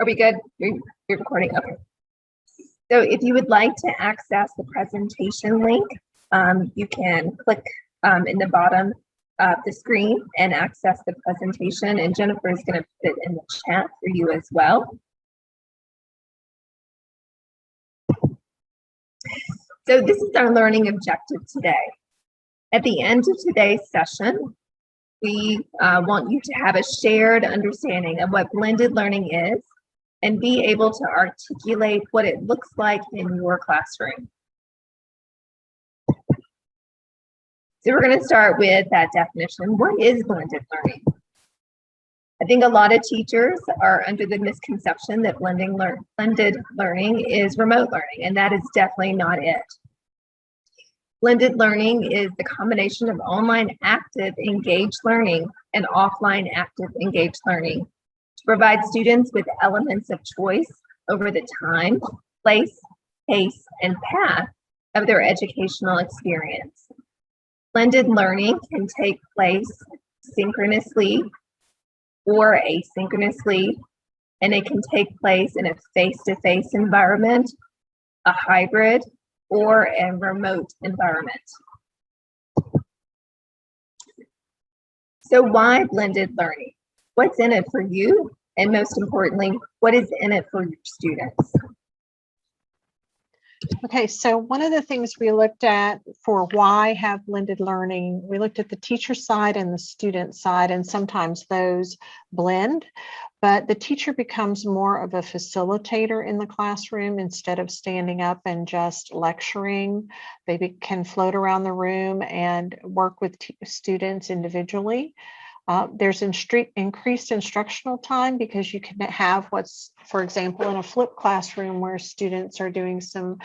Are we good? You're recording? Okay. So if you would like to access the presentation link, you can click in the bottom of the screen and access the presentation. And Jennifer is going to put it in the chat for you as well. So this is our learning objective today. At the end of today's session, we want you to have a shared understanding of what blended learning is and be able to articulate what it looks like in your classroom. So we're going to start with that definition. What is blended learning? I think a lot of teachers are under the misconception that blended learning is remote learning, and that is definitely not it. Blended learning is the combination of online active engaged learning and offline active engaged learning to provide students with elements of choice over the time, place, pace, and path of their educational experience. Blended learning can take place synchronously or asynchronously, and it can take place in a face-to-face environment, a hybrid, or a remote environment. So why blended learning? What's in it for you? And most importantly, what is in it for your students? Okay, so one of the things we looked at for why have blended learning, we looked at the teacher side and the student side, and sometimes those blend, but the teacher becomes more of a facilitator in the classroom instead of standing up and just lecturing. They can float around the room and work with students individually. There's increased instructional time because you can have what's, for example, in a flipped classroom where students are doing some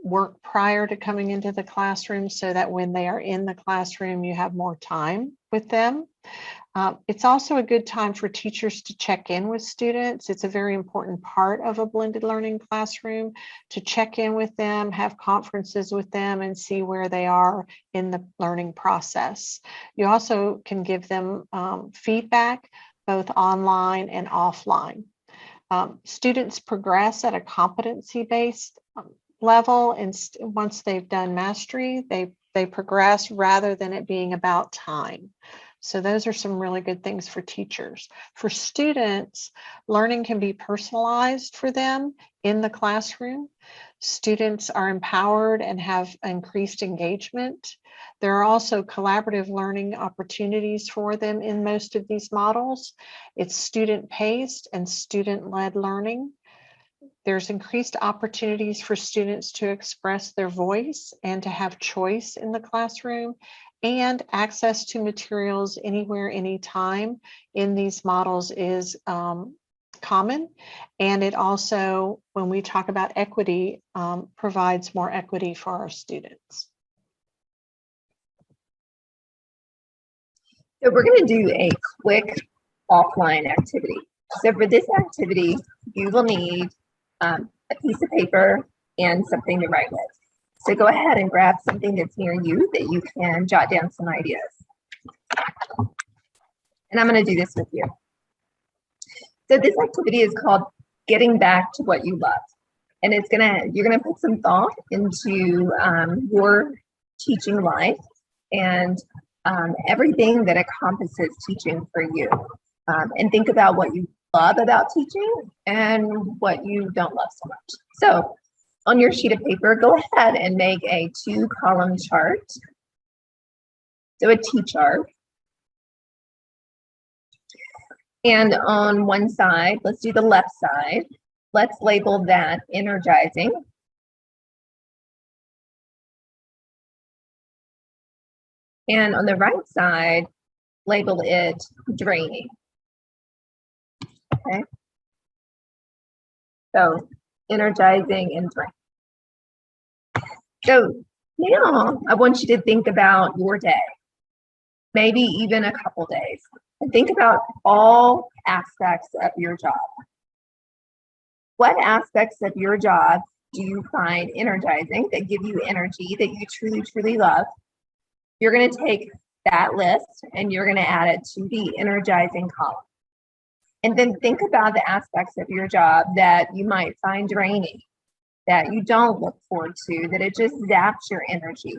work prior to coming into the classroom so that when they are in the classroom, you have more time with them. It's also a good time for teachers to check in with students. It's a very important part of a blended learning classroom to check in with them, have conferences with them, and see where they are in the learning process. You also can give them feedback, both online and offline. Students progress at a competency-based level, and once they've done mastery, they progress rather than it being about time. So those are some really good things for teachers. For students, learning can be personalized for them in the classroom. Students are empowered and have increased engagement. There are also collaborative learning opportunities for them in most of these models. It's student-paced and student-led learning. There's increased opportunities for students to express their voice and to have choice in the classroom, and access to materials anywhere, anytime in these models is common. And it also, when we talk about equity, provides more equity for our students. So we're going to do a quick offline activity. So for this activity, you will need a piece of paper and something to write with. So go ahead and grab something that's near you that you can jot down some ideas. And I'm going to do this with you. So this activity is called Getting Back to What You Love. And you're gonna put some thought into your teaching life and everything that encompasses teaching for you. And think about what you love about teaching and what you don't love so much. So on your sheet of paper, go ahead and make a 2-column chart. So a T-chart. And on one side, let's do the left side. Let's label that energizing. And on the right side, label it draining. Okay. So energizing and draining. So now I want you to think about your day, maybe even a couple days, and think about all aspects of your job. What aspects of your job do you find energizing, that give you energy, that you truly, truly love? You're going to take that list and you're going to add it to the energizing column. And then think about the aspects of your job that you might find draining, that you don't look forward to, that it just zaps your energy,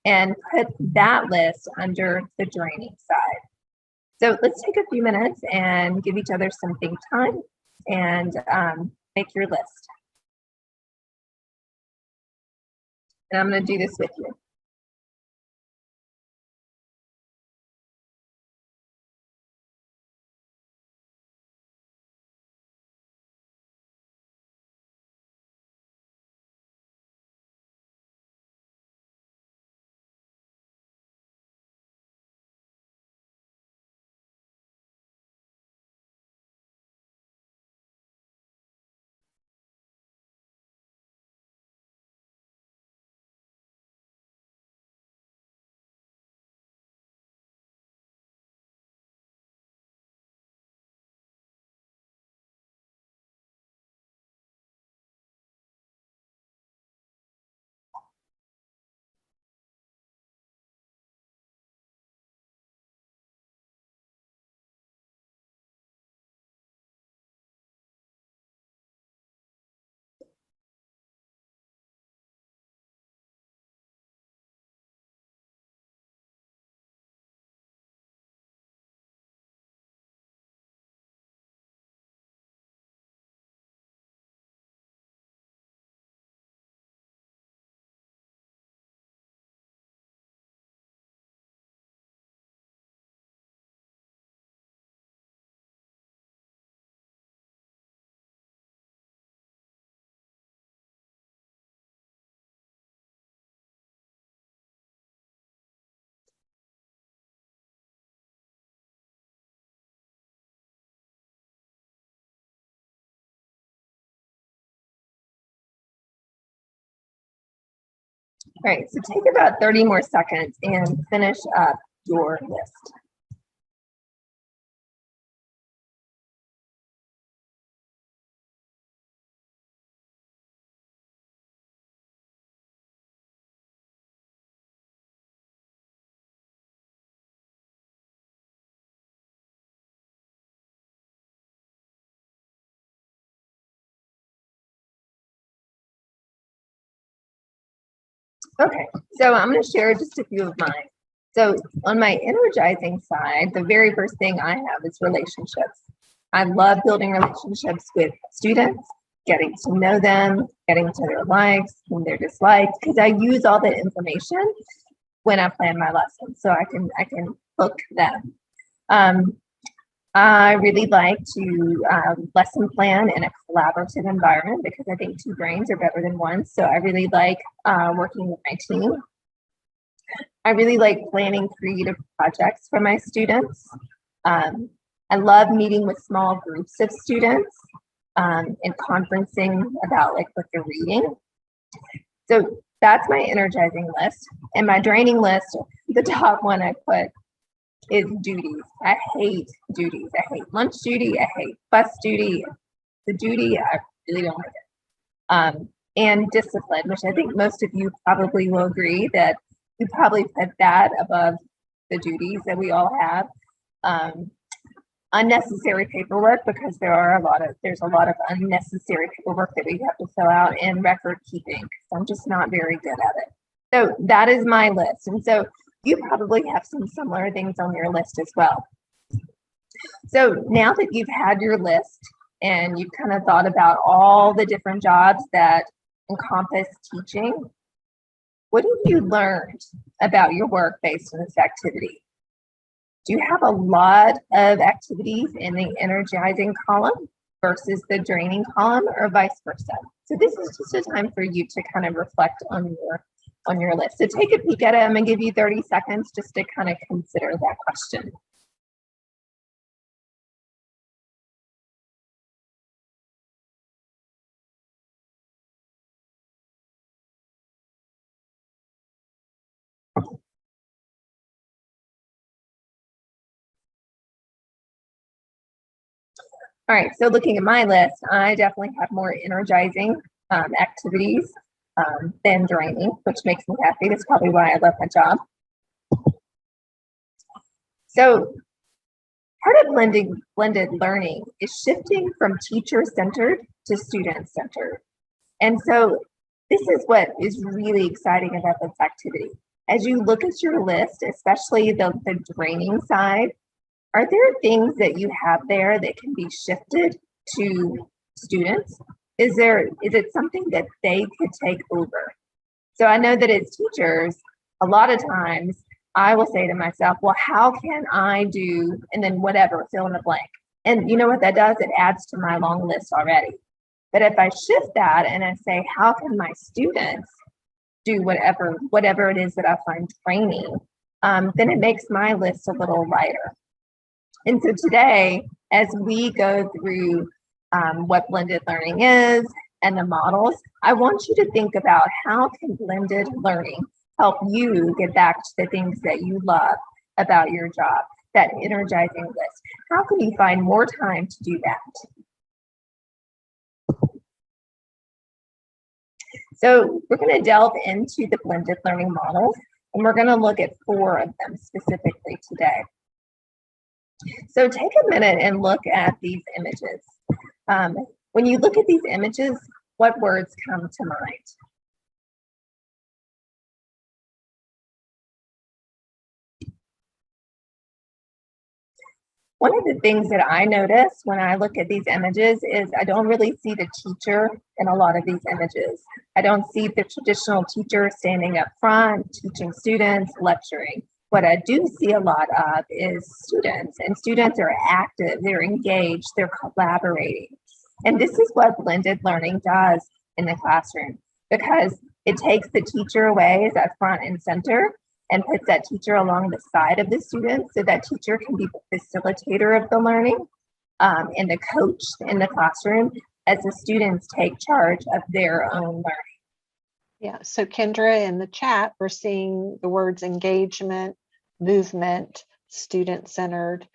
and put that list under the draining side. So let's take a few minutes and give each other some think time and make your list. And I'm going to do this with you. All right, so take about 30 more seconds and finish up your list. Okay, so I'm going to share just a few of mine. So on my energizing side, the very first thing I have is relationships. I love building relationships with students, getting to know them, getting to their likes and their dislikes, because I use all that information when I plan my lessons, so I can hook them. I really like to lesson plan in a collaborative environment because I think two brains are better than one. So I really like working with my team. I really like planning creative projects for my students. I love meeting with small groups of students and conferencing about like what they're reading. So that's my energizing list. And my draining list, the top one I put is duties. I hate duties. I hate lunch duty. I hate bus duty. The duty, I really don't like it. And discipline, which I think most of you probably will agree that you probably put that above the duties that we all have. Unnecessary paperwork, because there's a lot of unnecessary paperwork that we have to fill out, and record keeping. So I'm just not very good at it. So that is my list. And so you probably have some similar things on your list as well. So now that you've had your list and you've kind of thought about all the different jobs that encompass teaching, what have you learned about your work based on this activity? Do you have a lot of activities in the energizing column versus the draining column, or vice versa? So this is just a time for you to kind of reflect on your list. So take a peek at it. I'm going to give you 30 seconds just to kind of consider that question. All right, so looking at my list, I definitely have more energizing activities than draining, which makes me happy. That's probably why I love my job. So Part of blended learning is shifting from teacher-centered to student-centered. And so this is what is really exciting about this activity. As you look at your list, especially the draining side, are there things that you have there that can be shifted to students? Is it something that they could take over? So I know that as teachers, a lot of times I will say to myself, well, how can I do, and then whatever, fill in the blank. And you know what that does? It adds to my long list already. But if I shift that and I say, how can my students do whatever it is that I find training, then it makes my list a little lighter. And so today, as we go through what blended learning is and the models, I want you to think about how can blended learning help you get back to the things that you love about your job, that energizing list. How can you find more time to do that? So we're going to delve into the blended learning models, and we're going to look at 4 of them specifically today. So take a minute and look at these images. When you look at these images, what words come to mind? One of the things that I notice when I look at these images is I don't really see the teacher in a lot of these images. I don't see the traditional teacher standing up front, teaching students, lecturing. What I do see a lot of is students, and students are active, they're engaged, they're collaborating. And this is what blended learning does in the classroom, because it takes the teacher away as that front and center and puts that teacher along the side of the student, so that teacher can be the facilitator of the learning and the coach in the classroom as the students take charge of their own learning. Yeah, so Kendra, in the chat, we're seeing the words engagement, movement, student-centered,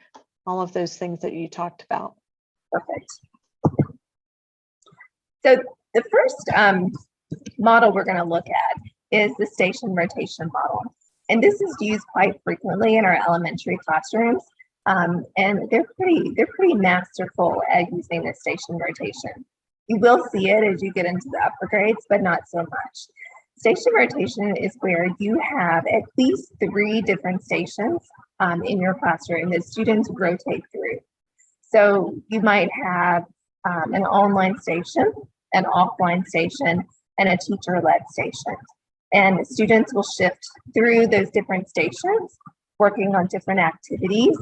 all of those things that you talked about. Perfect. So the first model we're going to look at is the station rotation model. And this is used quite frequently in our elementary classrooms. And they're pretty masterful at using the station rotation. You will see it as you get into the upper grades, but not so much. Station rotation is where you have at least 3 different stations in your classroom that students rotate through. So you might have an online station, an offline station, and a teacher-led station. And students will shift through those different stations, working on different activities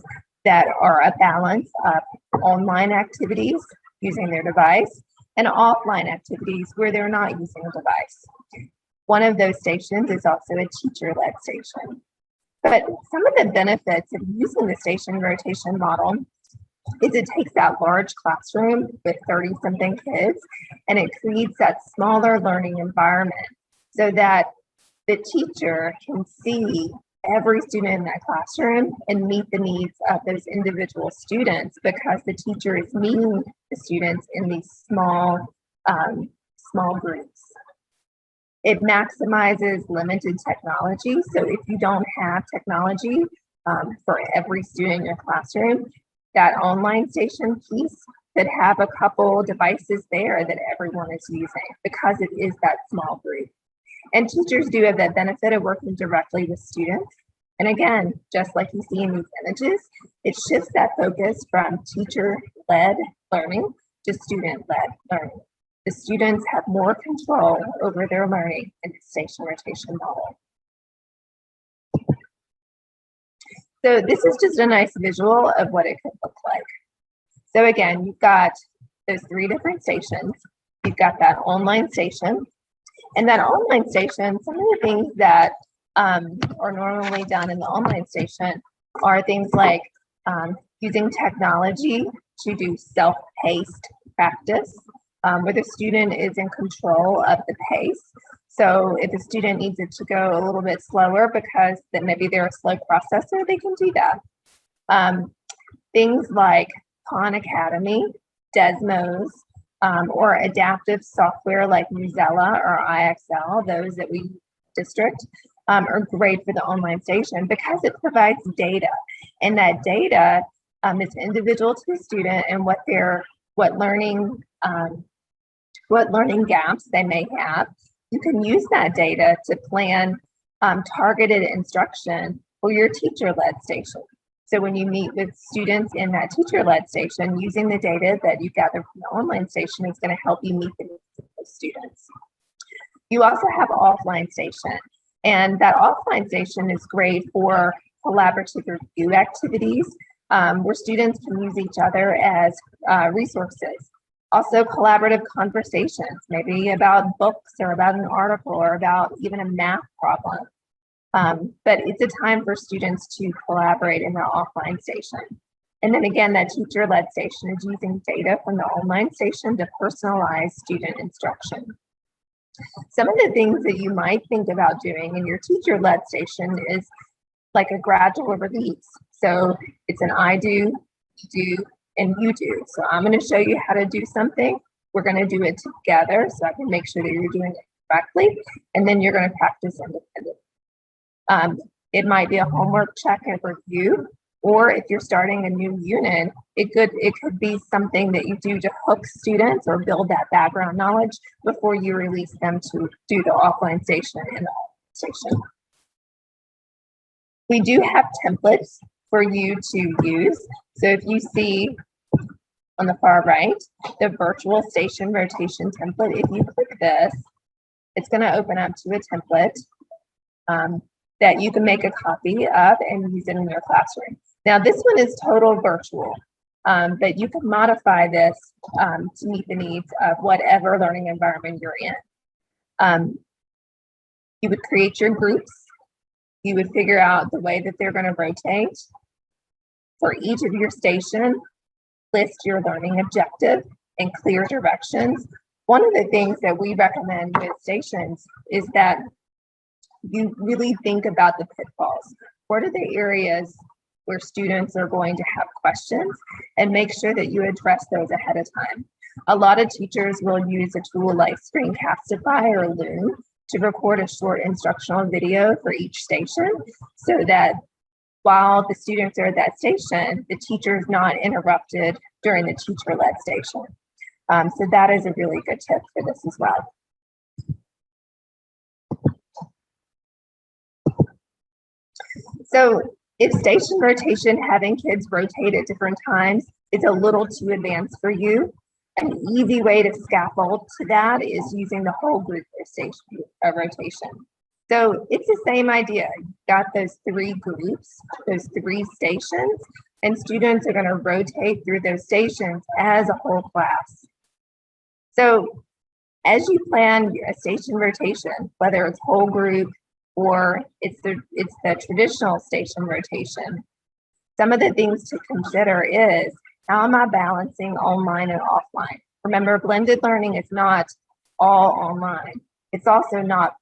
that are a balance of online activities using their device and offline activities where they're not using a device. One of those stations is also a teacher-led station. But some of the benefits of using the station rotation model is it takes that large classroom with 30-something kids and it creates that smaller learning environment so that the teacher can see every student in that classroom and meet the needs of those individual students, because the teacher is meeting the students in these small groups. It maximizes limited technology. So if you don't have technology for every student in your classroom, that online station piece could have a couple devices there that everyone is using, because it is that small group. And teachers do have that benefit of working directly with students. And again, just like you see in these images, it shifts that focus from teacher-led learning to student-led learning. The students have more control over their learning in the station rotation model. So this is just a nice visual of what it could look like. So again, you've got those 3 different stations. You've got that online station. And that online station, some of the things that are normally done in the online station are things like using technology to do self-paced practice, where the student is in control of the pace. So if a student needs it to go a little bit slower because then maybe they're a slow processor, they can do that. Things like Khan Academy, Desmos, or adaptive software like Mozilla or IXL, those that we district, are great for the online station because it provides data. And that data It's individual to the student and what learning gaps they may have. You can use that data to plan targeted instruction for your teacher-led station. So when you meet with students in that teacher-led station, using the data that you gather from the online station is going to help you meet the needs of those students. You also have offline station, and that offline station is great for collaborative review activities where students can use each other as resources. Also collaborative conversations, maybe about books or about an article or about even a math problem. But it's a time for students to collaborate in the offline station. And then again, that teacher-led station is using data from the online station to personalize student instruction. Some of the things that you might think about doing in your teacher-led station is like a gradual release. So it's an I do, you do, and you do. So I'm going to show you how to do something. We're going to do it together so I can make sure that you're doing it correctly. And then you're going to practice independently. It might be a homework check and review, or if you're starting a new unit, it could be something that you do to hook students or build that background knowledge before you release them to do the offline station and the online station. We do have templates for you to use. So if you see on the far right, the virtual station rotation template, if you click this, it's going to open up to a template that you can make a copy of and use it in your classroom. Now this one is total virtual, but you can modify this to meet the needs of whatever learning environment you're in. You would create your groups. You would figure out the way that they're going to rotate. For each of your station, list your learning objective and clear directions. One of the things that we recommend with stations is that you really think about the pitfalls. What are the areas where students are going to have questions, and make sure that you address those ahead of time. A lot of teachers will use a tool like Screencastify or Loom to record a short instructional video for each station so that while the students are at that station, the teacher is not interrupted during the teacher-led station. So that is a really good tip for this as well. So if station rotation, having kids rotate at different times, is a little too advanced for you, an easy way to scaffold to that is using the whole group rotation. So it's the same idea. You've got those three groups, those three stations, and students are going to rotate through those stations as a whole class. So as you plan a station rotation, whether it's whole group or it's the traditional station rotation, some of the things to consider is, how am I balancing online and offline? Remember, blended learning is not all online. It's also not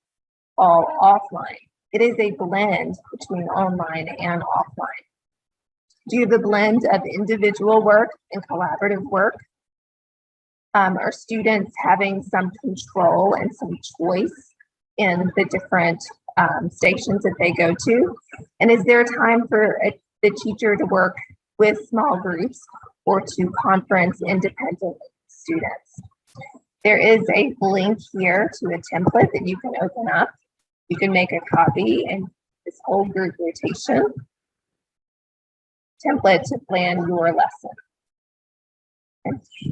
all offline. It is a blend between online and offline. Do you have a blend of individual work and collaborative work? Are students having some control and some choice in the different stations that they go to? And is there time for the teacher to work with small groups or to conference independent students? There is a link here to a template that you can open up. You can make a copy and this whole group rotation template to plan your lesson.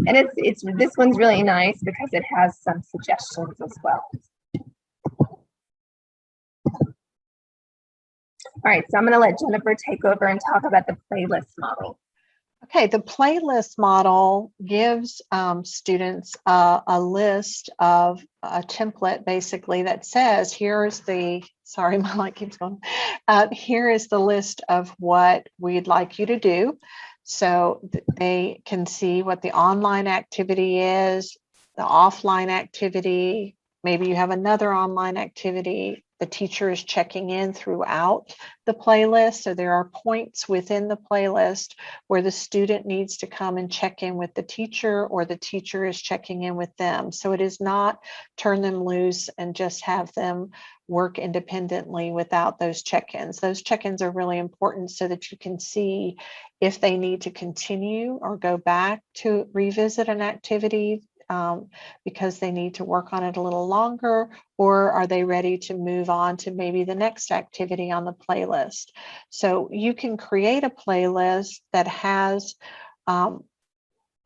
And this one's really nice because it has some suggestions as well. All right, so I'm going to let Jennifer take over and talk about the playlist model. Okay, the playlist model gives students a list of a template basically that says, here's the, sorry, my light keeps going. Here is the list of what we'd like you to do. So they can see what the online activity is, the offline activity, maybe you have another online activity. the teacher is checking in throughout the playlist. So there are points within the playlist where the student needs to come and check in with the teacher, or the teacher is checking in with them. So it is not turn them loose and just have them work independently without those check-ins. Those check-ins are really important so that you can see if they need to continue or go back to revisit an activity because they need to work on it a little longer, or are they ready to move on to maybe the next activity on the playlist. So you can create a playlist that has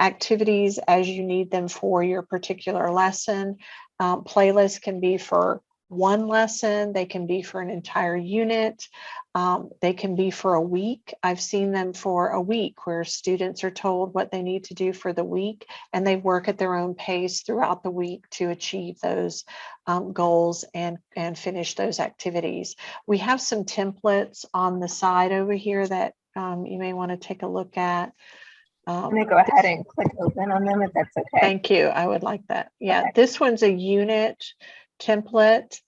activities as you need them for your particular lesson. Playlists can be for one lesson, they can be for an entire unit, they can be for a week. I've seen them for a week where students are told what they need to do for the week, and they work at their own pace throughout the week to achieve those goals and finish those activities. We have some templates on the side over here that you may want to take a look at. I'm going to go ahead and click open on them if that's okay. Thank you. I would like that. Yeah, Okay. This one's a unit template.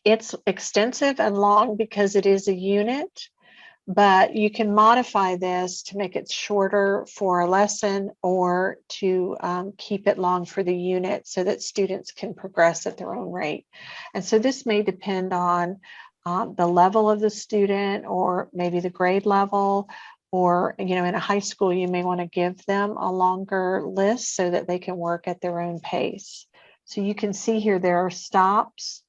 It's extensive and long because it is a unit, but you can modify this to make it shorter for a lesson, or to keep it long for the unit so that students can progress at their own rate. And so this may depend on the level of the student, or maybe the grade level, or, in a high school, you may want to give them a longer list so that they can work at their own pace. So you can see here, there are stops.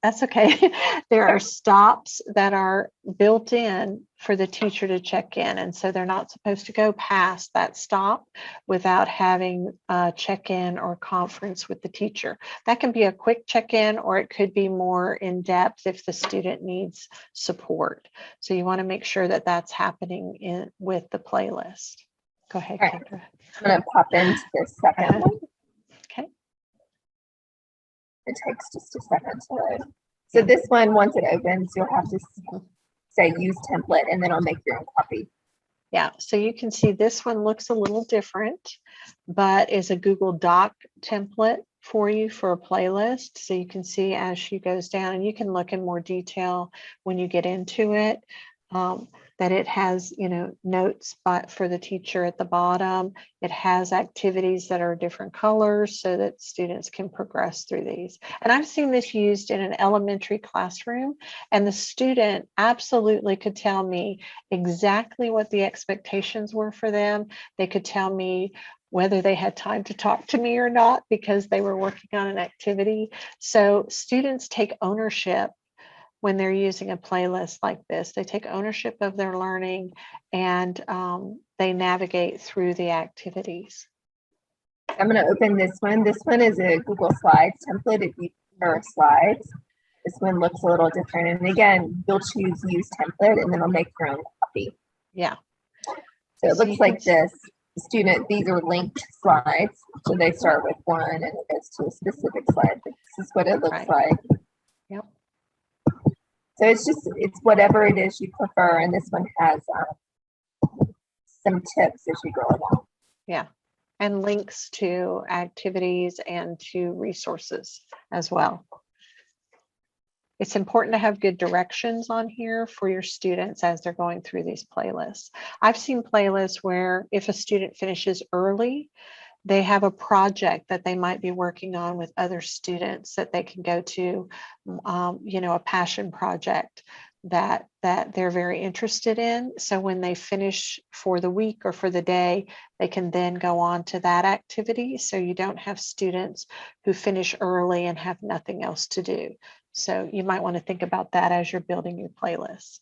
That's okay. There are stops that are built in for the teacher to check in. And so they're not supposed to go past that stop without having a check-in or conference with the teacher. That can be a quick check-in, or it could be more in depth if the student needs support. So you want to make sure that that's happening with the playlist. Go ahead, Right. Kendra. I'm going to pop into the second one. Okay. It takes just a second to load. So this one, once it opens, you'll have to say use template, and then I'll make your own copy. Yeah, so you can see this one looks a little different, but is a Google Doc template for you for a playlist. So you can see as she goes down, and you can look in more detail when you get into it, that it has, notes for the teacher at the bottom. It has activities that are different colors so that students can progress through these. And I've seen this used in an elementary classroom, and the student absolutely could tell me exactly what the expectations were for them. They could tell me whether they had time to talk to me or not because they were working on an activity. So students take ownership when they're using a playlist like this. They take ownership of their learning, and they navigate through the activities. I'm going to open this one. This one is a Google Slides template if you prefer slides. This one looks a little different. And again, you'll choose use template, and then I'll make your own copy. Yeah. So it looks like this. These are linked slides. So they start with one and it goes to a specific slide. This is what it looks like. Yep. So it's whatever it is you prefer. And this one has some tips as you go along. Yeah. And links to activities and to resources as well. It's important to have good directions on here for your students as they're going through these playlists. I've seen playlists where if a student finishes early, they have a project that they might be working on with other students that they can go to, a passion project that they're very interested in. So when they finish for the week or for the day, they can then go on to that activity. So you don't have students who finish early and have nothing else to do. So you might want to think about that as you're building your playlist.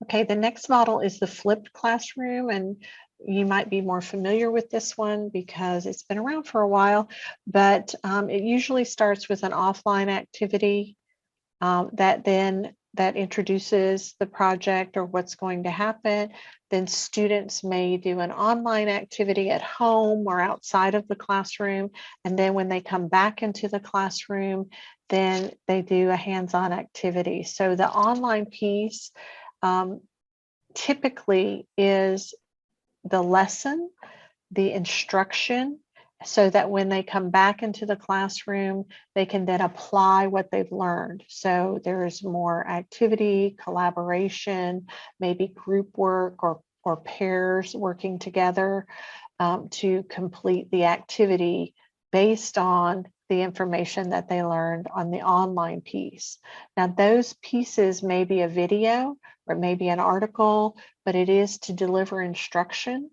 Okay, the next model is the flipped classroom, and you might be more familiar with this one because it's been around for a while, but it usually starts with an offline activity that introduces the project or what's going to happen. Then students may do an online activity at home or outside of the classroom. And then when they come back into the classroom, then they do a hands-on activity. So the online piece typically is the lesson, the instruction, so that when they come back into the classroom, they can then apply what they've learned. So there's more activity, collaboration, maybe group work or pairs working together to complete the activity based on the information that they learned on the online piece. Now, those pieces may be a video or maybe an article, but it is to deliver instruction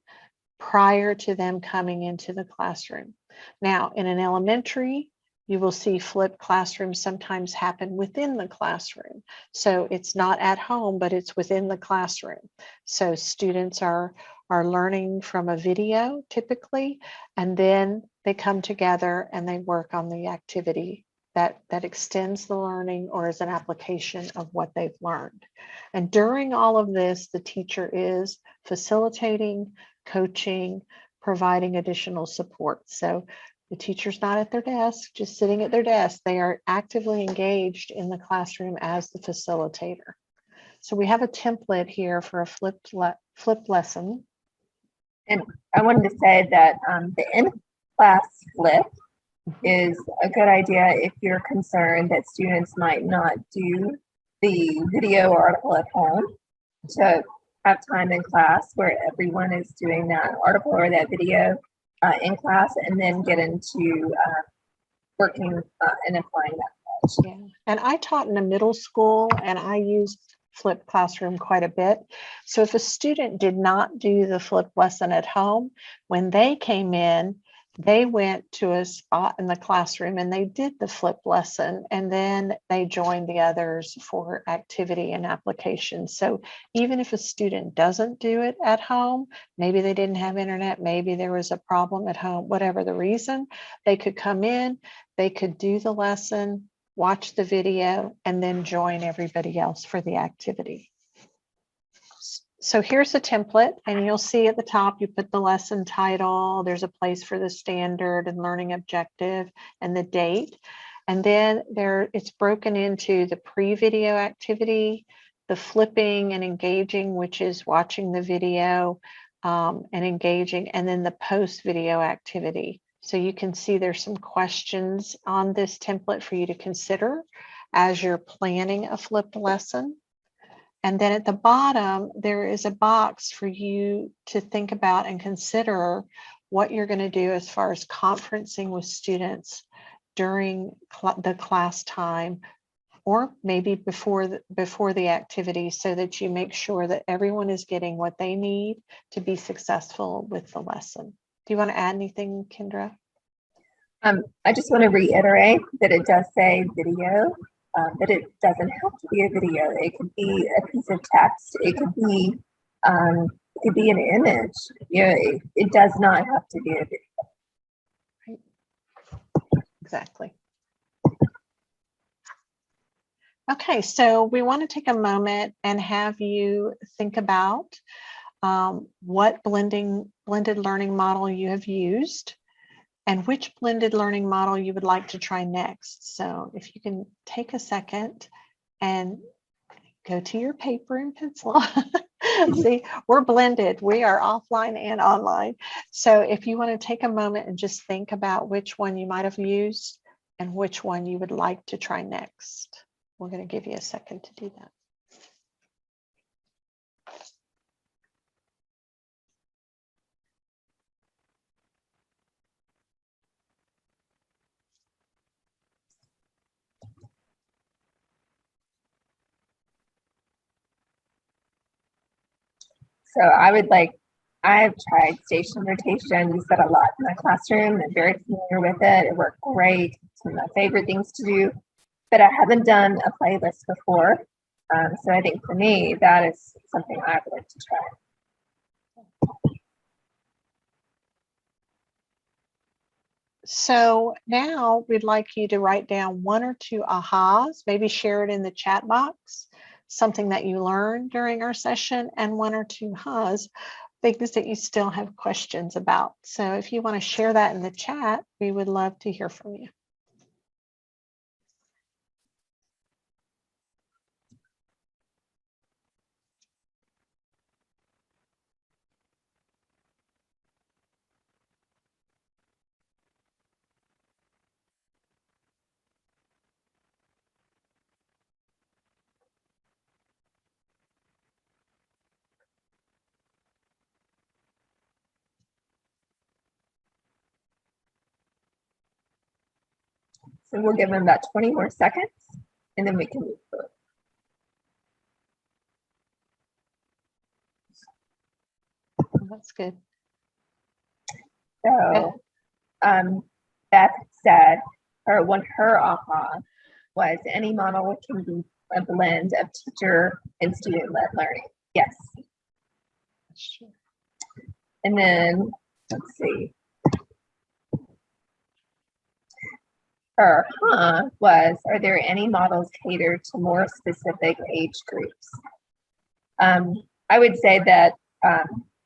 prior to them coming into the classroom. Now, in an elementary, you will see flipped classrooms sometimes happen within the classroom. So it's not at home, but it's within the classroom. So students are learning from a video typically, and then they come together and they work on the activity that extends the learning or is an application of what they've learned. And during all of this, the teacher is facilitating, coaching, providing additional support. So the teacher's not at their desk, just sitting at their desk. They are actively engaged in the classroom as the facilitator. So we have a template here for a flipped lesson. And I wanted to say that the in-class flip is a good idea if you're concerned that students might not do the video article at home, to have time in class where everyone is doing that article or that video in class, and then get into working and applying that knowledge. Yeah, and I taught in a middle school and I used flipped classroom quite a bit. So if a student did not do the flipped lesson at home, when they came in, they went to a spot in the classroom and they did the flipped lesson, and then they joined the others for activity and application. So even if a student doesn't do it at home, maybe they didn't have internet, maybe there was a problem at home, whatever the reason, they could come in, they could do the lesson, watch the video, and then join everybody else for the activity. So here's a template, and you'll see at the top, you put the lesson title, there's a place for the standard and learning objective and the date. And then it's broken into the pre-video activity, the flipping and engaging, which is watching the video and engaging, and then the post-video activity. So you can see there's some questions on this template for you to consider as you're planning a flipped lesson. And then at the bottom, there is a box for you to think about and consider what you're going to do as far as conferencing with students during the class time, or maybe before the activity, so that you make sure that everyone is getting what they need to be successful with the lesson. Do you want to add anything, Kendra? I just want to reiterate that it does say video, but it doesn't have to be a video. It could be a piece of text. It could be an image. It does not have to be a video. Right. Exactly. Okay, so we want to take a moment and have you think about what blended learning model you have used and which blended learning model you would like to try next. So if you can take a second and go to your paper and pencil. See, we're blended. We are offline and online. So if you want to take a moment and just think about which one you might have used and which one you would like to try next. We're going to give you a second to do that. So I've tried station rotation, used that a lot in my classroom. I'm very familiar with it. It worked great. It's one of my favorite things to do, but I haven't done a playlist before. So I think for me, that is something I would like to try. So now we'd like you to write down 1 or 2 ahas, maybe share it in the chat box, something that you learned during our session, and 1 or 2 ha's, things that you still have questions about. So if you want to share that in the chat, we would love to hear from you. So we'll give them about 20 more seconds and then we can move forward. That's good. So Beth said her aha was any model can be a blend of teacher and student-led learning. Yes. That's true. And then let's see. Her was, are there any models catered to more specific age groups? I would say that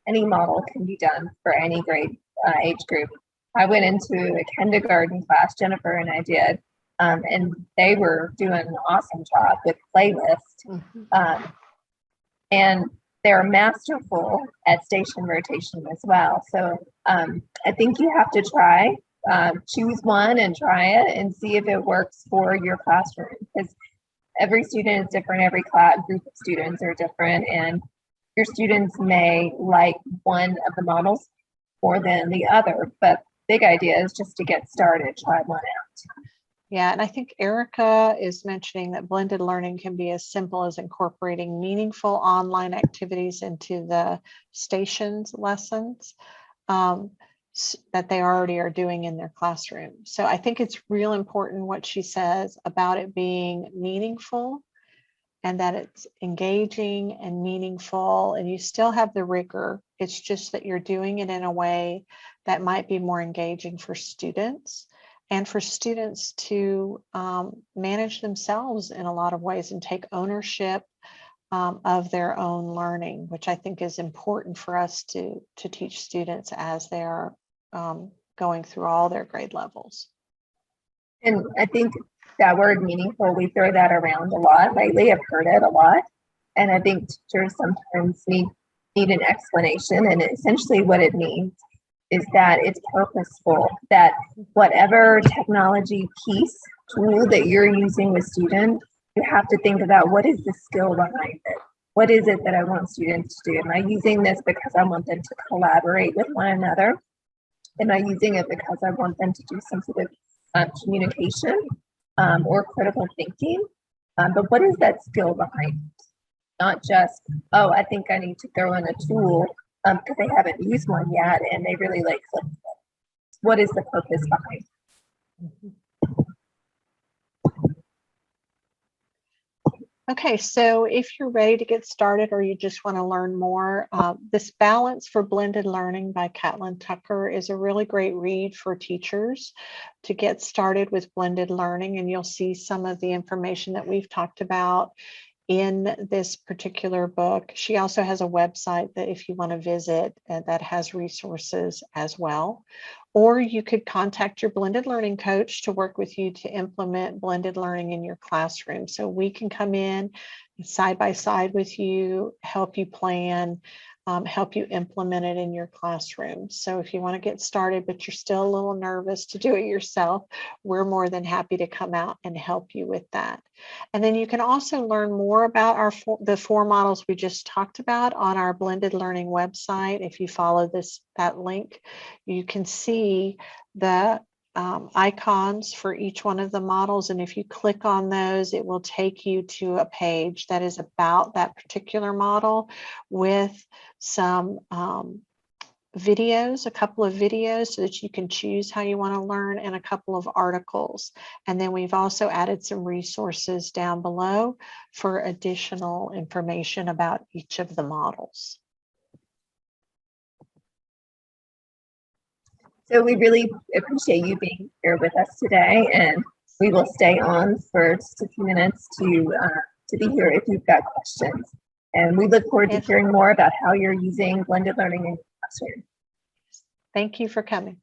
any model can be done for any grade age group. I went into a kindergarten class, Jennifer and I did, and they were doing an awesome job with playlists. And they're masterful at station rotation as well. So I think you have to try, choose one and try it and see if it works for your classroom, because every student is different, every group of students are different, and your students may like one of the models more than the other, but big idea is just to get started, try one out. Yeah, and I think Erica is mentioning that blended learning can be as simple as incorporating meaningful online activities into the stations lessons that they already are doing in their classroom. So I think it's real important what she says about it being meaningful and that it's engaging and meaningful, and you still have the rigor. It's just that you're doing it in a way that might be more engaging for students, and for students to manage themselves in a lot of ways and take ownership of their own learning, which I think is important for us to teach students as they are going through all their grade levels. And I think that word meaningful, we throw that around a lot lately. I've heard it a lot. And I think teachers sometimes need an explanation. And essentially what it means is that it's purposeful, that whatever technology piece, tool that you're using with students, you have to think about what is the skill behind it? What is it that I want students to do? Am I using this because I want them to collaborate with one another? Am I using it because I want them to do some sort of communication or critical thinking? But what is that skill behind it? Not just, oh, I think I need to throw in a tool because they haven't used one yet and they really like it. What is the purpose behind it? Okay, so if you're ready to get started or you just want to learn more, this Balance for Blended Learning by Catlin Tucker is a really great read for teachers to get started with blended learning, and you'll see some of the information that we've talked about in this particular book. She also has a website that if you want to visit that has resources as well. Or you could contact your blended learning coach to work with you to implement blended learning in your classroom. So we can come in side by side with you, help you plan, help you implement it in your classroom. So if you want to get started, but you're still a little nervous to do it yourself, we're more than happy to come out and help you with that. And then you can also learn more about the 4 models we just talked about on our blended learning website. If you follow that link, you can see the icons for each one of the models, and if you click on those, it will take you to a page that is about that particular model with some videos, a couple of videos so that you can choose how you want to learn, and a couple of articles. And then we've also added some resources down below for additional information about each of the models. So we really appreciate you being here with us today, and we will stay on for just a few minutes to be here if you've got questions. And we look forward to hearing more about how you're using blended learning in your classroom. Thank you for coming.